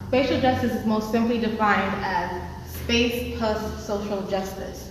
Spatial justice is most simply defined as space plus social justice.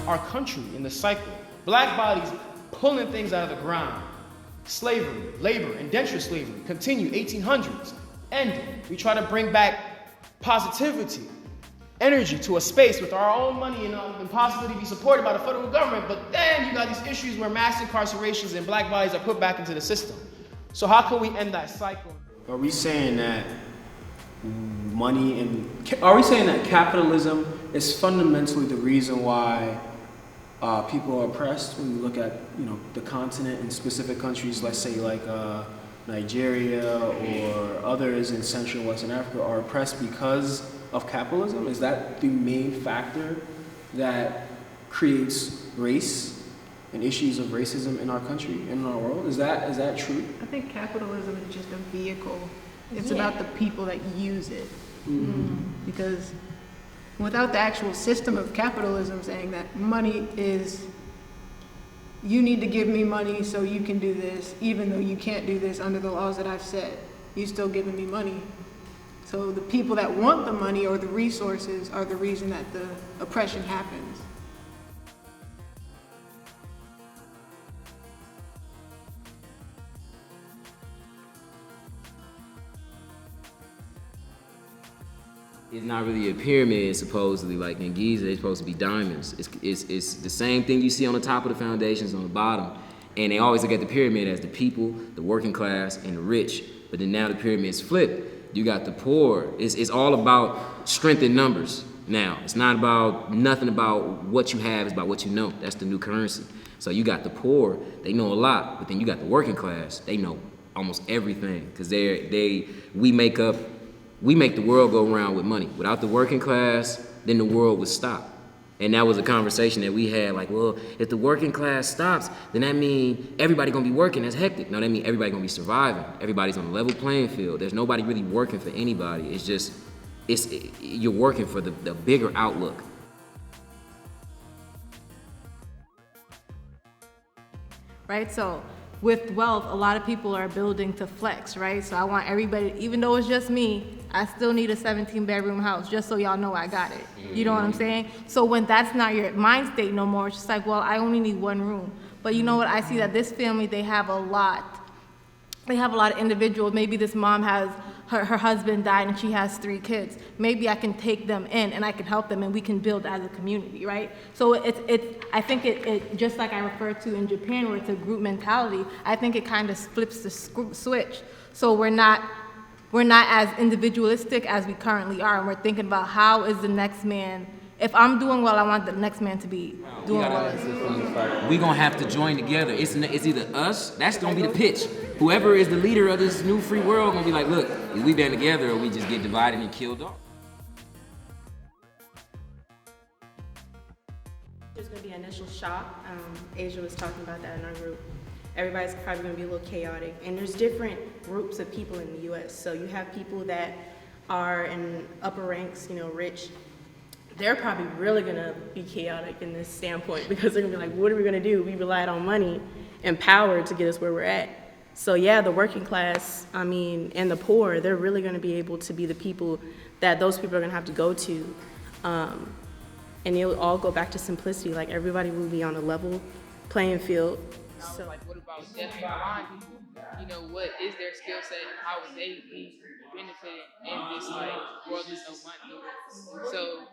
Our country in the cycle. Black bodies pulling things out of the ground. Slavery, labor, indentured slavery continue 1800s. Ended. We try to bring back positivity, energy to a space with our own money and possibly be supported by the federal government. But then you got these issues where mass incarcerations and black bodies are put back into the system. So how can we end that cycle? Are we saying that are we saying that capitalism is fundamentally the reason why people are oppressed? When you look at the continent and specific countries, let's say like Nigeria or others in Central and Western Africa are oppressed because of capitalism? Is that the main factor that creates race and issues of racism in our country and in our world? Is that true? I think capitalism is just a vehicle. It's about the people that use it. Because without the actual system of capitalism saying that money is, you need to give me money so you can do this, even though you can't do this under the laws that I've set, you still giving me money. So the people that want the money or the resources are the reason that the oppression happens. It's not really a pyramid, supposedly, like in Giza, they're supposed to be diamonds. It's the same thing you see on the top of the foundations on the bottom. And they always look at the pyramid as the people, the working class, and the rich. But then now the pyramid's flipped. You got the poor. It's all about strength in numbers now. It's not about nothing about what you have, it's about what you know. That's the new currency. So you got the poor, they know a lot, but then you got the working class, they know almost everything. Because we make the world go around with money. Without the working class, then the world would stop. And that was a conversation that we had, like, well, if the working class stops, then that means everybody gonna be working. That's hectic. No, that means everybody gonna be surviving. Everybody's on a level playing field. There's nobody really working for anybody. You're working for the bigger outlook. Right, so with wealth, a lot of people are building to flex, right? So I want everybody, even though it's just me, I still need a 17-bedroom house, just so y'all know I got it. You know what I'm saying? So when that's not your mind state no more, it's just like, well, I only need one room. But you know what? I see that this family, they have a lot of individuals. Maybe this mom has, her husband died and she has 3 kids. Maybe I can take them in and I can help them and we can build as a community, right? So I think it just like I referred to in Japan where it's a group mentality, I think it kind of flips the switch. So we're not as individualistic as we currently are, and we're thinking about how is the next man, if I'm doing well, I want the next man to be doing well. We gonna have to join together. It's either us, that's gonna be the pitch. Whoever is the leader of this new free world gonna be like, look, we band together or we just get divided and killed off. There's gonna be an initial shock. Asia was talking about that in our group. Everybody's probably gonna be a little chaotic. And there's different groups of people in the US. So you have people that are in upper ranks, rich. They're probably really gonna be chaotic in this standpoint because they're gonna be like, what are we gonna do? We relied on money and power to get us where we're at. So yeah, the working class, and the poor, they're really gonna be able to be the people that those people are gonna have to go to. And it'll all go back to simplicity, like everybody will be on a level playing field. So, like, what about deaf and blind people? What is their skill set and how would they be benefited in this world with no money? So,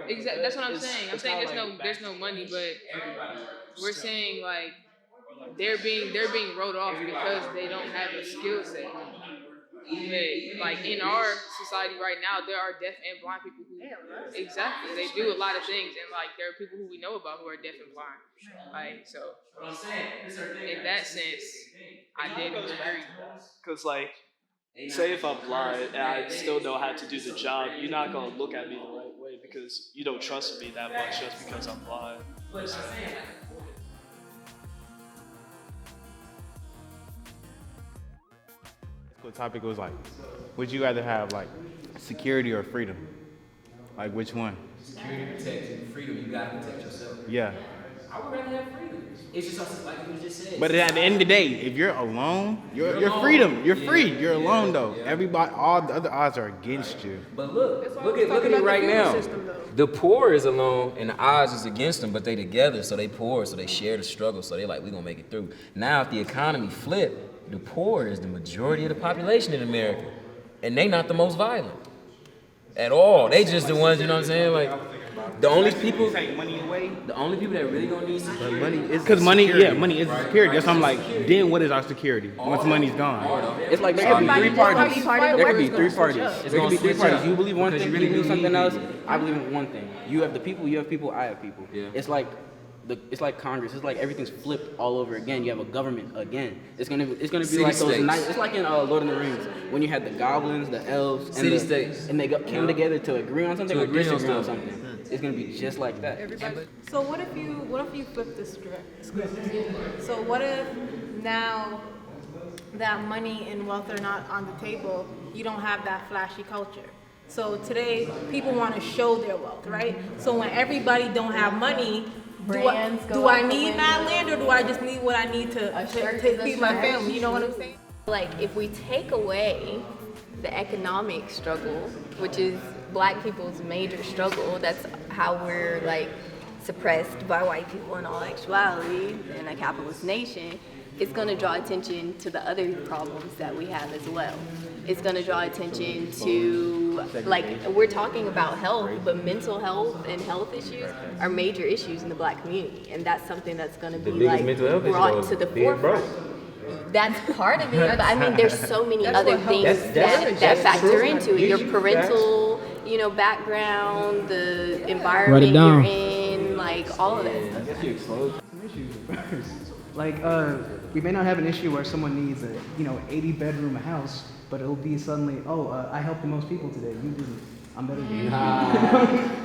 exactly, that's what I'm saying. I'm saying there's no money, but we're saying like they're being wrote off because they don't have a skill set. But like in our society right now, there are deaf and blind people who exactly they do a lot of things, and like there are people who we know about who are deaf and blind. Like so, in that sense, I did agree. Because like Say if I'm blind and I still know how to do the job, you're not gonna look at me the right way because you don't trust me that much just because I'm blind. The topic was like, would you rather have like security or freedom? Like which one? Security protects you. Freedom, you gotta protect yourself. Yeah. I would rather have freedom. It's just like you just said. But at the end of the day, if you're alone, you're freedom. You're free. You're alone though. Everybody, all the other odds are against you. But look at it right now. The poor is alone and the odds is against them, but they together, so they poor, so they share the struggle, so they like, we gonna make it through. Now if the economy flip, the poor is the majority of the population in America. And they not the most violent. At all. They just the ones, you know what I'm saying? Like the only people take money away. The only people that really gonna need security. Money is because money is security. That's why I'm like, then what is our security once money's gone? It's like there could be three parties. There There could be three parties. There could be three parties. You believe one Because thing, you you really believe do something need else. people. I believe in one thing. You have the people, you have people, I have people. Yeah. It's like Congress. It's like everything's flipped all over again. You have a government again. It's gonna be City like those states. nights. It's like in Lord of the Rings when you had the goblins, the elves, and City states. and they came together to agree on something To or agree on disagree on something. something. It's gonna be just like that. So what if you flip the script? So what if now that money and wealth are not on the table, you don't have that flashy culture? So today people want to show their wealth, right? So when everybody don't have money, do I need that land or do I just need what I need to feed my family? You know what I'm saying? Like if we take away the economic struggle, which is Black people's major struggle, that's how we're like suppressed by white people in all actuality in a capitalist nation, it's going to draw attention to the other problems that we have as well. It's going to draw attention to, like, we're talking about health, but mental health and health issues are major issues in the Black community, and that's something that's going to be like brought to the forefront. That's part of it, but I mean, there's so many other things that factor into it. Your parental, background, the environment you're in, like all of that stuff. Like, we may not have an issue where someone needs a, 80-bedroom house, but it'll be suddenly, I helped the most people today. You didn't. I'm better than you.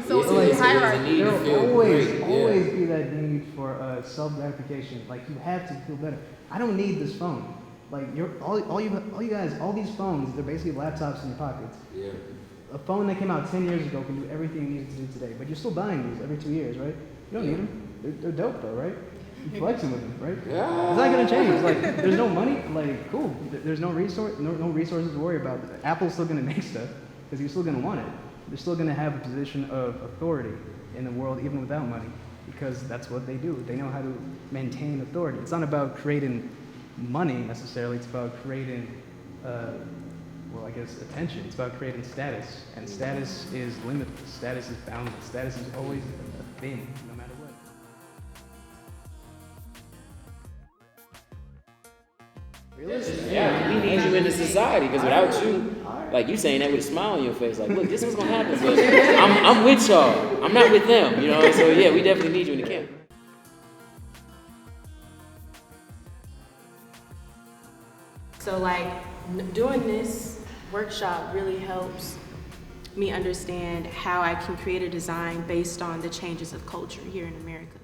So it's hierarchy. There'll always be that need for self-gratification. Like, you have to feel better. I don't need this phone. Like, all you guys, all these phones, they're basically laptops in your pockets. Yeah. A phone that came out 10 years ago can do everything you need it to do today, but you're still buying these every 2 years, right? You don't need them. They're dope though, right? You're flexing with them, right? Yeah. It's not gonna change. Like, there's no money. Like, cool. There's no resources to worry about. Apple's still gonna make stuff because you're still gonna want it. They're still gonna have a position of authority in the world even without money because that's what they do. They know how to maintain authority. It's not about creating money necessarily. It's about creating, attention. It's about creating status, and status is limitless. Status is boundless. Status is always a thing, no matter what. Yeah, we need you in the society because without you, like you saying that with a smile on your face, like, look, this is what's gonna happen, but I'm with y'all. I'm not with them, So yeah, we definitely need you in the camp. So like doing this workshop really helps me understand how I can create a design based on the changes of culture here in America.